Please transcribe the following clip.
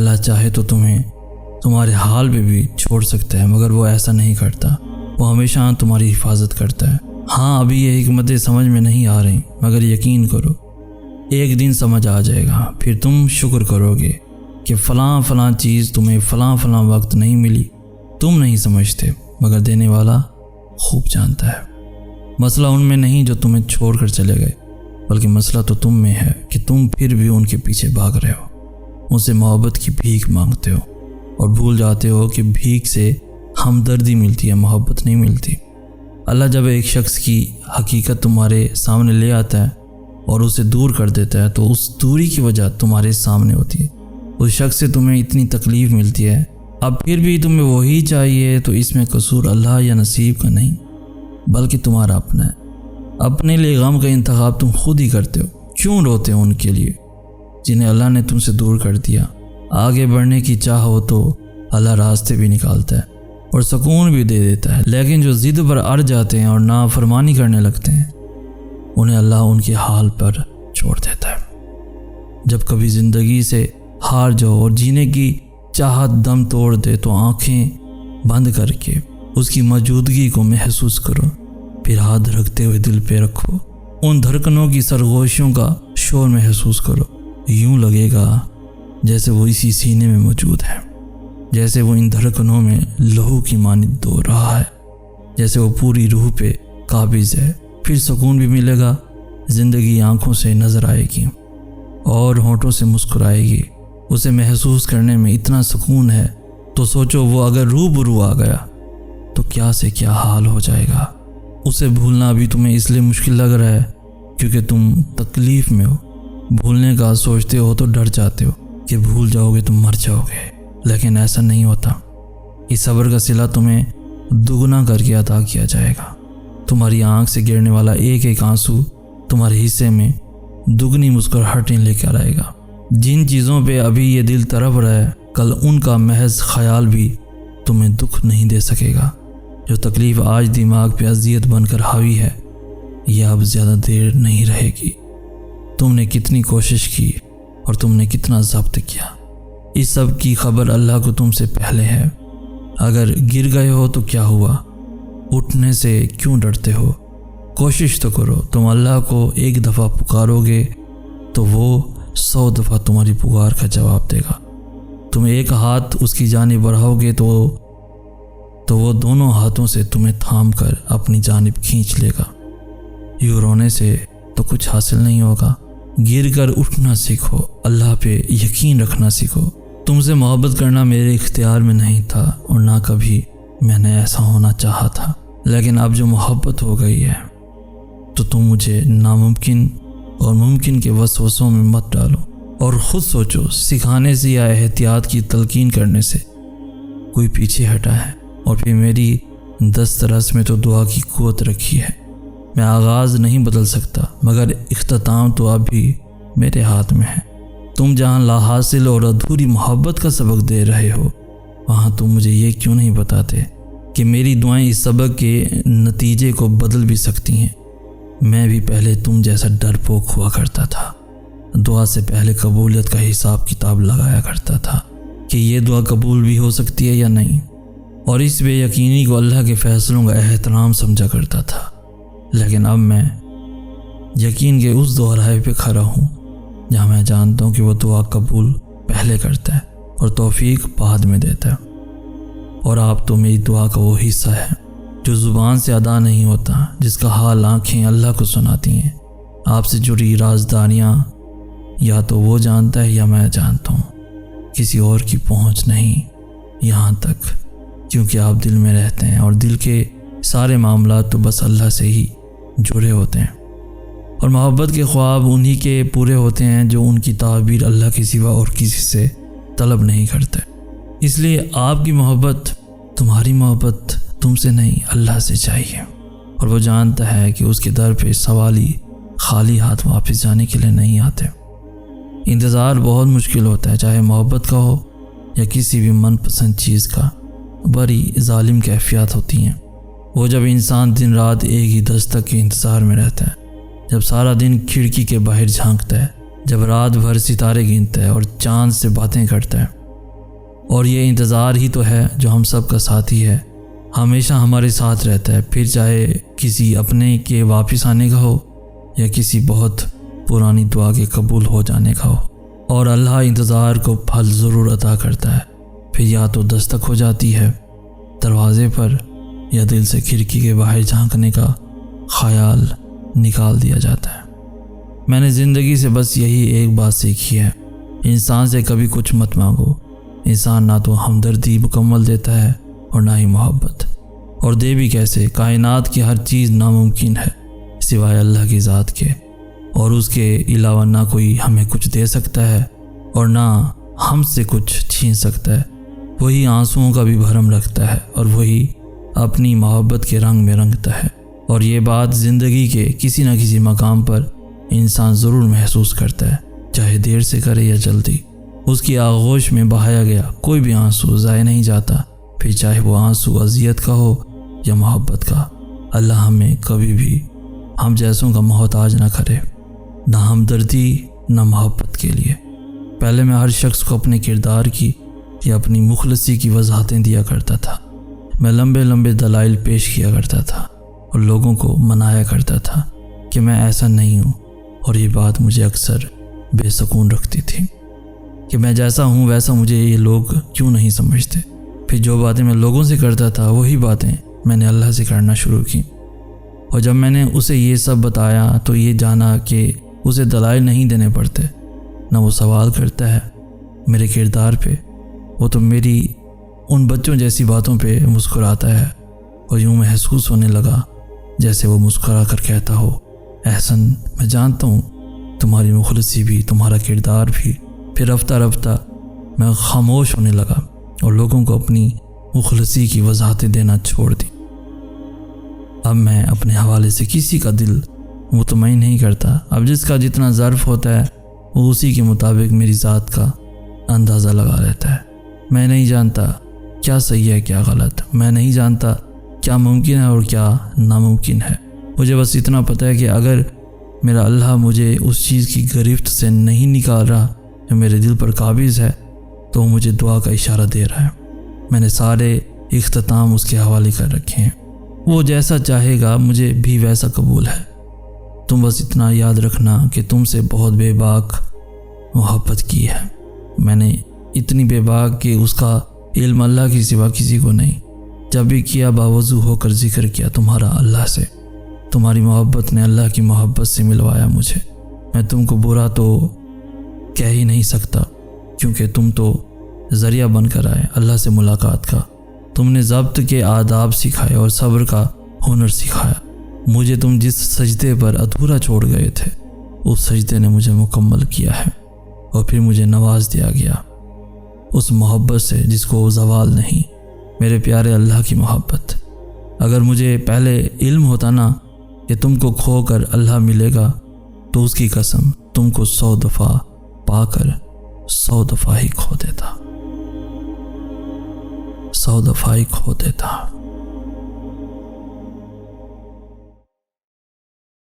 اللہ چاہے تو تمہیں تمہارے حال پہ بھی چھوڑ سکتا ہے، مگر وہ ایسا نہیں کرتا۔ وہ ہمیشہ تمہاری حفاظت کرتا ہے۔ ہاں ابھی یہ حکمتیں سمجھ میں نہیں آ رہی، مگر یقین کرو ایک دن سمجھ آ جائے گا۔ پھر تم شکر کرو گے کہ فلاں چیز تمہیں فلاں وقت نہیں ملی۔ تم نہیں سمجھتے، مگر دینے والا خوب جانتا ہے۔ مسئلہ ان میں نہیں جو تمہیں چھوڑ کر چلے گئے، بلکہ مسئلہ تو تم میں ہے کہ تم پھر بھی ان کے پیچھے بھاگ رہے ہو، ان سے محبت کی بھیک مانگتے ہو اور بھول جاتے ہو کہ بھیک سے ہمدردی ملتی ہے، محبت نہیں ملتی۔ اللہ جب ایک شخص کی حقیقت تمہارے سامنے لے آتا ہے اور اسے دور کر دیتا ہے تو اس دوری کی وجہ تمہارے سامنے ہوتی ہے۔ اس شخص سے تمہیں اتنی تکلیف ملتی ہے، اب پھر بھی تمہیں وہی چاہیے، تو اس میں قصور اللہ یا نصیب کا نہیں بلکہ تمہارا اپنا ہے۔ اپنے لیے غم کا انتخاب تم خود ہی کرتے ہو۔ کیوں روتے ہو ان کے لیے جنہیں اللہ نے تم سے دور کر دیا؟ آگے بڑھنے کی چاہ ہو تو اللہ راستے بھی نکالتا ہے اور سکون بھی دے دیتا ہے، لیکن جو ضد پر اڑ جاتے ہیں اور نافرمانی کرنے لگتے ہیں انہیں اللہ ان کے حال پر چھوڑ دیتا ہے۔ جب کبھی زندگی سے ہار جاؤ اور جینے کی چاہت دم توڑ دے تو آنکھیں بند کر کے اس کی موجودگی کو محسوس کرو، پھر ہاتھ رکھتے ہوئے دل پہ رکھو، ان دھڑکنوں کی سرگوشیوں کا شور محسوس کرو۔ یوں لگے گا جیسے وہ اسی سینے میں موجود ہے، جیسے وہ ان دھڑکنوں میں لہو کی مانند دو رہا ہے، جیسے وہ پوری روح پہ قابض ہے۔ پھر سکون بھی ملے گا، زندگی آنکھوں سے نظر آئے گی اور ہونٹوں سے مسکرائے گی۔ اسے محسوس کرنے میں اتنا سکون ہے تو سوچو وہ اگر روبرو آ گیا تو کیا سے کیا حال ہو جائے گا۔ اسے بھولنا بھی تمہیں اس لیے مشکل لگ رہا ہے کیونکہ تم تکلیف میں ہو۔ بھولنے کا سوچتے ہو تو ڈر جاتے ہو کہ بھول جاؤ گے تو مر جاؤ گے، لیکن ایسا نہیں ہوتا۔ اس صبر کا صلہ تمہیں دگنا کر کے عطا کیا جائے گا۔ تمہاری آنکھ سے گرنے والا ایک ایک آنسو تمہارے حصے میں دگنی مسکراہٹیں لے کر آئے گا۔ جن چیزوں پہ ابھی یہ دل تڑپ رہا ہے، کل ان کا محض خیال بھی تمہیں دکھ نہیں دے سکے گا۔ جو تکلیف آج دماغ پہ اذیت بن کر حاوی ہے، یہ اب زیادہ دیر نہیں رہے گی۔ تم نے کتنی کوشش کی اور تم نے کتنا ضبط کیا، اس سب کی خبر اللہ کو تم سے پہلے ہے۔ اگر گر گئے ہو تو کیا ہوا؟ اٹھنے سے کیوں ڈرتے ہو؟ کوشش تو کرو۔ تم اللہ کو ایک دفعہ پکارو گے تو وہ 100 دفعہ تمہاری پکار کا جواب دے گا۔ تم ایک ہاتھ اس کی جانب بڑھاؤ گے تو وہ دونوں ہاتھوں سے تمہیں تھام کر اپنی جانب کھینچ لے گا۔ یوں رونے سے تو کچھ حاصل نہیں ہوگا۔ گر کر اٹھنا سیکھو، اللہ پہ یقین رکھنا سیکھو۔ تم سے محبت کرنا میرے اختیار میں نہیں تھا اور نہ کبھی میں نے ایسا ہونا چاہا تھا، لیکن اب جو محبت ہو گئی ہے تو تم مجھے ناممکن اور ممکن کے وسوسوں میں مت ڈالو، اور خود سوچو سکھانے سے یا احتیاط کی تلقین کرنے سے کوئی پیچھے ہٹا ہے؟ اور پھر میری دسترس میں تو دعا کی قوت رکھی ہے۔ میں آغاز نہیں بدل سکتا، مگر اختتام تو اب بھی میرے ہاتھ میں ہے۔ تم جہاں لا حاصل اور ادھوری محبت کا سبق دے رہے ہو، وہاں تم مجھے یہ کیوں نہیں بتاتے کہ میری دعائیں اس سبق کے نتیجے کو بدل بھی سکتی ہیں؟ میں بھی پہلے تم جیسا ڈرپوک ہوا کرتا تھا، دعا سے پہلے قبولیت کا حساب کتاب لگایا کرتا تھا کہ یہ دعا قبول بھی ہو سکتی ہے یا نہیں، اور اس بے یقینی کو اللہ کے فیصلوں کا احترام سمجھا کرتا تھا۔ لیکن اب میں یقین کے اس دوراہے پہ کھڑا ہوں جہاں میں جانتا ہوں کہ وہ دعا قبول پہلے کرتا ہے اور توفیق بعد میں دیتا ہے، اور آپ تو میری دعا کا وہ حصہ ہے جو زبان سے ادا نہیں ہوتا، جس کا حال آنکھیں اللہ کو سناتی ہیں۔ آپ سے جڑی رازداریاں یا تو وہ جانتا ہے یا میں جانتا ہوں، کسی اور کی پہنچ نہیں یہاں تک، کیونکہ آپ دل میں رہتے ہیں اور دل کے سارے معاملات تو بس اللہ سے ہی جڑے ہوتے ہیں، اور محبت کے خواب انہی کے پورے ہوتے ہیں جو ان کی تعبیر اللہ کے سوا اور کسی سے طلب نہیں کرتے۔ اس لیے آپ کی محبت، تمہاری محبت تم سے نہیں اللہ سے چاہیے، اور وہ جانتا ہے کہ اس کے در پہ سوالی خالی ہاتھ واپس جانے کے لیے نہیں آتے۔ انتظار بہت مشکل ہوتا ہے، چاہے محبت کا ہو یا کسی بھی من پسند چیز کا۔ بڑی ظالم کیفیات ہوتی ہیں وہ جب انسان دن رات ایک ہی دستک کے انتظار میں رہتا ہے، جب سارا دن کھڑکی کے باہر جھانکتا ہے، جب رات بھر ستارے گنتا ہے اور چاند سے باتیں کرتا ہے، اور یہ انتظار ہی تو ہے جو ہم سب کا ساتھی ہے، ہمیشہ ہمارے ساتھ رہتا ہے، پھر چاہے کسی اپنے کے واپس آنے کا ہو یا کسی بہت پرانی دعا کے قبول ہو جانے کا ہو۔ اور اللہ انتظار کو پھل ضرور عطا کرتا ہے، پھر یا تو دستک ہو جاتی ہے دروازے پر یا دل سے کھڑکی کے باہر جھانکنے کا خیال نکال دیا جاتا ہے۔ میں نے زندگی سے بس یہی ایک بات سیکھی ہے، انسان سے کبھی کچھ مت مانگو۔ انسان نہ تو ہمدردی مکمل دیتا ہے اور نہ ہی محبت، اور دے بھی کیسے؟ کائنات کی ہر چیز ناممکن ہے سوائے اللہ کی ذات کے، اور اس کے علاوہ نہ کوئی ہمیں کچھ دے سکتا ہے اور نہ ہم سے کچھ چھین سکتا ہے۔ وہی آنسوؤں کا بھی بھرم رکھتا ہے اور وہی اپنی محبت کے رنگ میں رنگتا ہے، اور یہ بات زندگی کے کسی نہ کسی مقام پر انسان ضرور محسوس کرتا ہے، چاہے دیر سے کرے یا جلدی۔ اس کی آغوش میں بہایا گیا کوئی بھی آنسو ضائع نہیں جاتا، پھر چاہے وہ آنسو اذیت کا ہو یا محبت کا۔ اللہ ہمیں کبھی بھی ہم جیسوں کا محتاج نہ کرے، نہ ہمدردی نہ محبت کے لیے۔ پہلے میں ہر شخص کو اپنے کردار کی یا اپنی مخلصی کی وضاحتیں دیا کرتا تھا، میں لمبے لمبے دلائل پیش کیا کرتا تھا اور لوگوں کو منایا کرتا تھا کہ میں ایسا نہیں ہوں، اور یہ بات مجھے اکثر بے سکون رکھتی تھی کہ میں جیسا ہوں ویسا مجھے یہ لوگ کیوں نہیں سمجھتے۔ پھر جو باتیں میں لوگوں سے کرتا تھا وہی باتیں میں نے اللہ سے کرنا شروع کی، اور جب میں نے اسے یہ سب بتایا تو یہ جانا کہ اسے دلائل نہیں دینے پڑتے، نہ وہ سوال کرتا ہے میرے کردار پہ، وہ تو میری ان بچوں جیسی باتوں پہ مسکراتا ہے، اور یوں محسوس ہونے لگا جیسے وہ مسکرا کر کہتا ہو، احسن میں جانتا ہوں تمہاری مخلصی بھی تمہارا کردار بھی۔ پھر رفتہ رفتہ میں خاموش ہونے لگا اور لوگوں کو اپنی مخلصی کی وضاحتیں دینا چھوڑ دی۔ اب میں اپنے حوالے سے کسی کا دل مطمئن نہیں کرتا، اب جس کا جتنا ظرف ہوتا ہے وہ اسی کے مطابق میری ذات کا اندازہ لگا لیتا ہے۔ میں نہیں جانتا کیا صحیح ہے کیا غلط، میں نہیں جانتا کیا ممکن ہے اور کیا ناممکن ہے۔ مجھے بس اتنا پتہ ہے کہ اگر میرا اللہ مجھے اس چیز کی گرفت سے نہیں نکال رہا جو میرے دل پر قابض ہے تو وہ مجھے دعا کا اشارہ دے رہا ہے۔ میں نے سارے اختتام اس کے حوالے کر رکھے ہیں، وہ جیسا چاہے گا مجھے بھی ویسا قبول ہے۔ تم بس اتنا یاد رکھنا کہ تم سے بہت بے باک محبت کی ہے، میں نے اتنی بے باک کہ اس کا علم اللہ کے سوا کسی کو نہیں۔ جب بھی کیا باوضو ہو کر ذکر کیا تمہارا اللہ سے، تمہاری محبت نے اللہ کی محبت سے ملوایا مجھے۔ میں تم کو برا تو کہہ ہی نہیں سکتا کیونکہ تم تو ذریعہ بن کر آئے اللہ سے ملاقات کا۔ تم نے ضبط کے آداب سکھائے اور صبر کا ہنر سکھایا۔ مجھے تم جس سجدے پر ادھورا چھوڑ گئے تھے اس سجدے نے مجھے مکمل کیا ہے، اور پھر مجھے نواز دیا گیا اس محبت سے جس کو زوال نہیں، میرے پیارے اللہ کی محبت۔ اگر مجھے پہلے علم ہوتا نا کہ تم کو کھو کر اللہ ملے گا تو اس کی قسم تم کو 100 دفعہ پا کر 100 دفعہ ہی کھو دیتا، 100 دفعہ ہی کھو دیتا۔